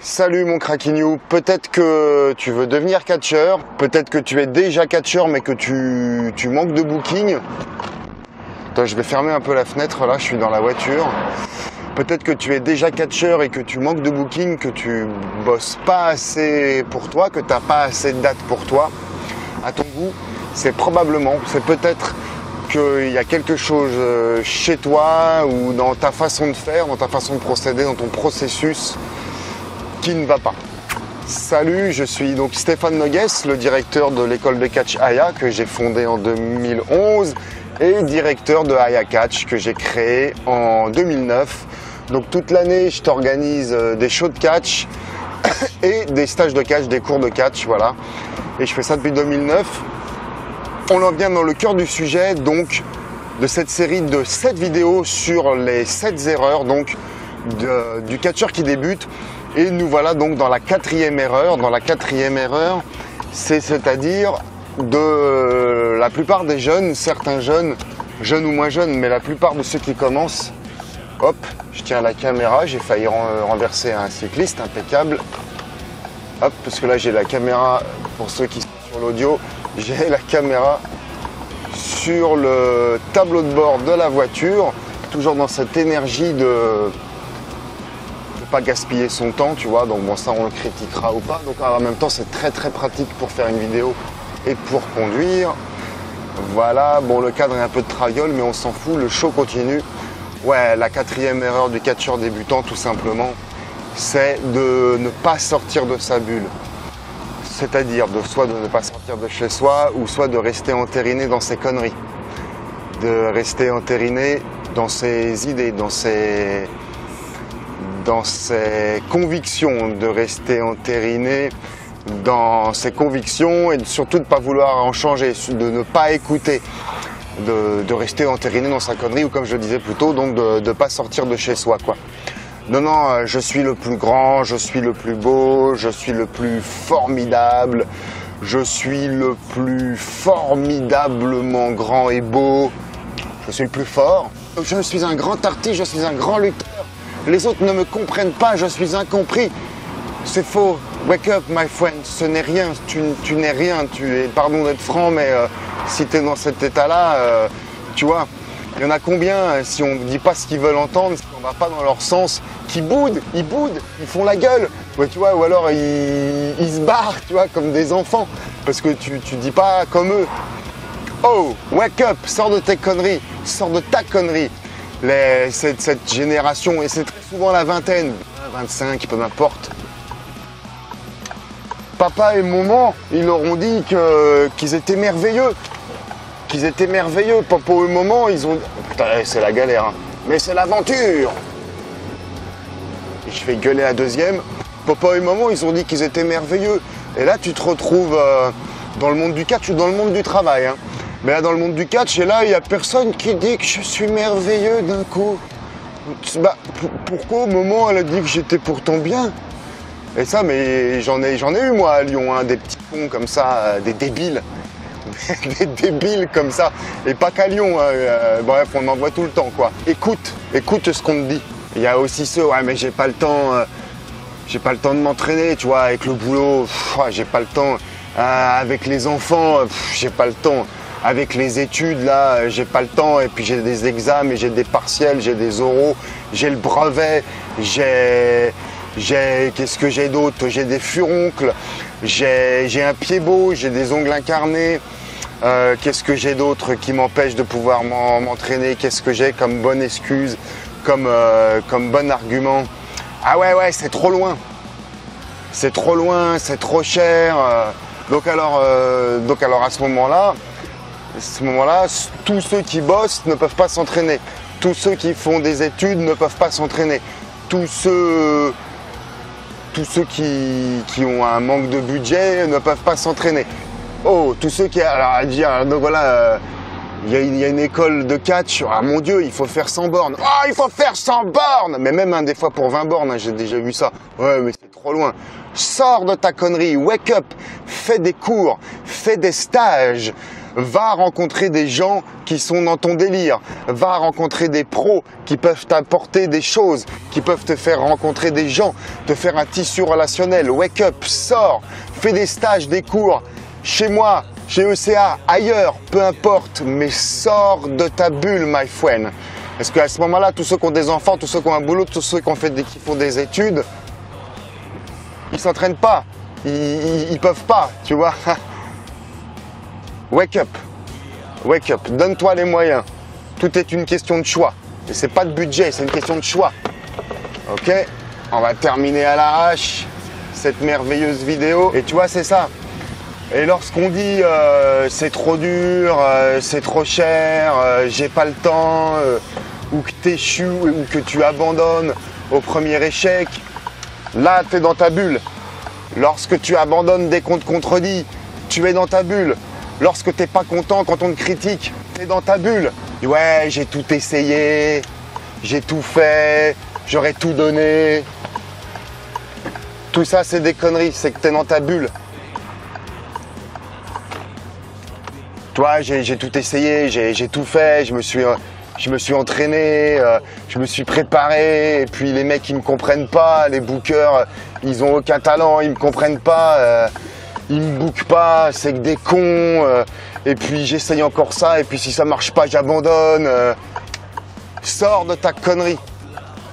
Salut mon Craquignou, peut-être que tu veux devenir catcheur, peut-être que tu es déjà catcheur mais que tu manques de booking. Attends, je vais fermer un peu la fenêtre, là je suis dans la voiture. Peut-être que tu es déjà catcheur et que tu manques de booking, que tu bosses pas assez pour toi, que tu n'as pas assez de dates pour toi. À ton goût, c'est peut-être qu'il y a quelque chose chez toi ou dans ta façon de faire, dans ta façon de procéder, dans ton processus qui ne va pas. Salut, je suis donc Stéphane Nogues, le directeur de l'école de catch Aya que j'ai fondée en 2011 et directeur de Aya Catch que j'ai créé en 2009. Donc toute l'année, je t'organise des shows de catch et des stages de catch, des cours de catch, voilà. Et je fais ça depuis 2009. On en vient dans le cœur du sujet, donc, de cette série de 7 vidéos sur les 7 erreurs donc, du catcheur qui débute. Et nous voilà donc dans la 4e erreur. Dans la 4e erreur, c'est-à-dire de la plupart des jeunes, certains jeunes ou moins jeunes, mais la plupart de ceux qui commencent. Hop, je tiens la caméra, j'ai failli renverser un cycliste, impeccable. Hop, parce que là j'ai la caméra, pour ceux qui sont sur l'audio, j'ai la caméra sur le tableau de bord de la voiture, toujours dans cette énergie de pas gaspiller son temps, tu vois, donc bon ça on le critiquera ou pas. Donc en même temps c'est très pratique pour faire une vidéo et pour conduire. Voilà, bon le cadre est un peu de traviole mais on s'en fout, le show continue. Ouais, la 4e erreur du catcheur débutant tout simplement, c'est de ne pas sortir de sa bulle. C'est-à-dire soit de ne pas sortir de chez soi ou soit de rester entériné dans ses conneries. De rester entériné dans ses idées, dans ses convictions, de rester entériné dans ses convictions et surtout de ne pas vouloir en changer, de ne pas écouter, de rester entériné dans sa connerie ou comme je le disais plus tôt, donc de ne pas sortir de chez soi, quoi. Non, je suis le plus grand, je suis le plus beau, je suis le plus formidable, je suis le plus formidablement grand et beau, je suis le plus fort, je suis un grand artiste, je suis un grand lutteur. Les autres ne me comprennent pas, je suis incompris. C'est faux. Wake up, my friend. Ce n'est rien. Tu n'es rien. Pardon d'être franc, mais si tu es dans cet état-là, tu vois, il y en a combien, si on ne dit pas ce qu'ils veulent entendre, si on ne va pas dans leur sens, qui boudent, ils font la gueule. Ouais, tu vois, ou alors ils se barrent, tu vois, comme des enfants. Parce que tu dis pas comme eux. Oh, wake up, sors de tes conneries, sors de ta connerie. Cette génération, et c'est très souvent la vingtaine, 25, peu m'importe. Papa et maman, ils leur ont dit qu'ils étaient merveilleux. Qu'ils étaient merveilleux. Papa et maman, ils ont... Putain, c'est la galère, hein. Mais c'est l'aventure. Et je fais gueuler la deuxième. Papa et maman, ils ont dit qu'ils étaient merveilleux. Et là, tu te retrouves dans le monde du catch ou dans le monde du travail, hein. Mais là, dans le monde du catch, et là, il n'y a personne qui dit que je suis merveilleux d'un coup. Bah, pourquoi au moment, elle a dit que j'étais pourtant bien? Et ça, mais j'en ai eu, moi, à Lyon, hein, des petits cons comme ça, des débiles. Des débiles comme ça. Et pas qu'à Lyon, hein, bref, on en voit tout le temps, quoi. Écoute ce qu'on te dit. Il y a aussi ceux, ouais, mais j'ai pas le temps de m'entraîner, tu vois, avec le boulot, j'ai pas le temps. Avec les enfants, j'ai pas le temps. Avec les études, là, j'ai pas le temps, et puis j'ai des examens, j'ai des partiels, j'ai des oraux, j'ai le brevet, qu'est-ce que j'ai d'autre? J'ai des furoncles, j'ai un pied beau, j'ai des ongles incarnés, qu'est-ce que j'ai d'autre qui m'empêche de pouvoir m'entraîner? Qu'est-ce que j'ai comme bonne excuse, comme bon argument? Ah ouais, c'est trop loin, c'est trop cher, donc alors à ce moment-là, tous ceux qui bossent ne peuvent pas s'entraîner. Tous ceux qui font des études ne peuvent pas s'entraîner. Tous ceux qui ont un manque de budget ne peuvent pas s'entraîner. Oh, tous ceux qui... Alors, donc voilà, il y a une école de catch. Ah mon Dieu, il faut faire 100 bornes. Oh, il faut faire 100 bornes. Mais même des fois pour 20 bornes, hein, j'ai déjà vu ça. Ouais, mais c'est trop loin. Sors de ta connerie, wake up, fais des cours, fais des stages. Va rencontrer des gens qui sont dans ton délire. Va rencontrer des pros qui peuvent t'apporter des choses, qui peuvent te faire rencontrer des gens, te faire un tissu relationnel. Wake up, sors, fais des stages, des cours, chez moi, chez ECA, ailleurs, peu importe, mais sors de ta bulle, my friend. Parce qu'à ce moment-là, tous ceux qui ont des enfants, tous ceux qui ont un boulot, tous ceux qui font des études, ils s'entraînent pas, ils peuvent pas, tu vois. Wake up, donne-toi les moyens. Tout est une question de choix. Et c'est pas de budget, c'est une question de choix. Ok, on va terminer à l'arrache cette merveilleuse vidéo. Et tu vois, c'est ça. Et lorsqu'on dit c'est trop dur, c'est trop cher, j'ai pas le temps, ou que t'échoues, ou que tu abandonnes au premier échec, là tu es dans ta bulle. Lorsque tu abandonnes dès qu'on te contredit, tu es dans ta bulle. Lorsque tu n'es pas content quand on te critique, tu es dans ta bulle. Ouais, j'ai tout essayé, j'ai tout fait, j'aurais tout donné. Tout ça, c'est des conneries, c'est que tu es dans ta bulle. Toi, j'ai tout essayé, j'ai tout fait, je me suis entraîné, je me suis préparé, et puis les mecs ils me comprennent pas, les bookers ils ont aucun talent, ils me comprennent pas, ils me bookent pas, c'est que des cons, et puis j'essaye encore ça, et puis si ça marche pas j'abandonne. Sors de ta connerie,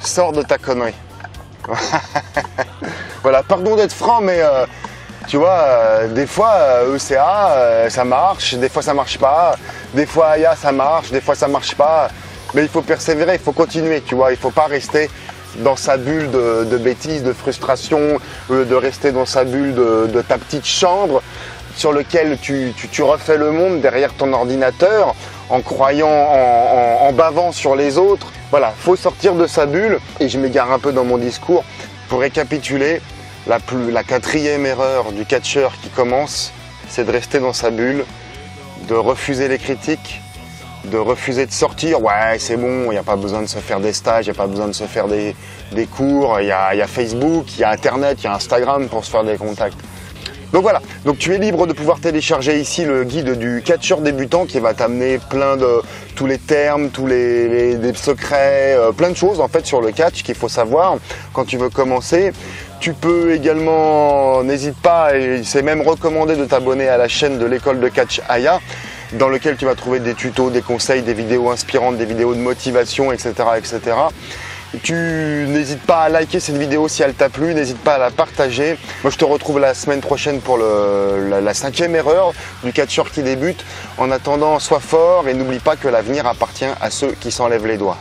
sors de ta connerie. Voilà, pardon d'être franc, mais tu vois, des fois ECA ça marche, des fois ça marche pas, des fois AYA ça marche, des fois ça marche pas, mais il faut persévérer, il faut continuer, tu vois, il faut pas rester dans sa bulle de bêtises, de frustration, de rester dans sa bulle de ta petite chambre sur lequel tu refais le monde derrière ton ordinateur en croyant, en bavant sur les autres. Voilà, faut sortir de sa bulle, et je m'égare un peu dans mon discours. Pour récapituler, la quatrième erreur du catcheur qui commence, c'est de rester dans sa bulle, de refuser les critiques, de refuser de sortir. Ouais, c'est bon, il n'y a pas besoin de se faire des stages, il n'y a pas besoin de se faire des cours, il y a Facebook, il y a Internet, il y a Instagram pour se faire des contacts. Donc voilà, donc tu es libre de pouvoir télécharger ici le guide du catcheur débutant qui va t'amener plein de tous les termes, tous les secrets, plein de choses en fait sur le catch qu'il faut savoir quand tu veux commencer. Tu peux également, n'hésite pas, et c'est même recommandé de t'abonner à la chaîne de l'école de catch AYA, dans lequel tu vas trouver des tutos, des conseils, des vidéos inspirantes, des vidéos de motivation, etc. etc. Tu n'hésites pas à liker cette vidéo si elle t'a plu, n'hésite pas à la partager. Moi je te retrouve la semaine prochaine pour la cinquième erreur du catcheur qui débute. En attendant, sois fort et n'oublie pas que l'avenir appartient à ceux qui s'enlèvent les doigts.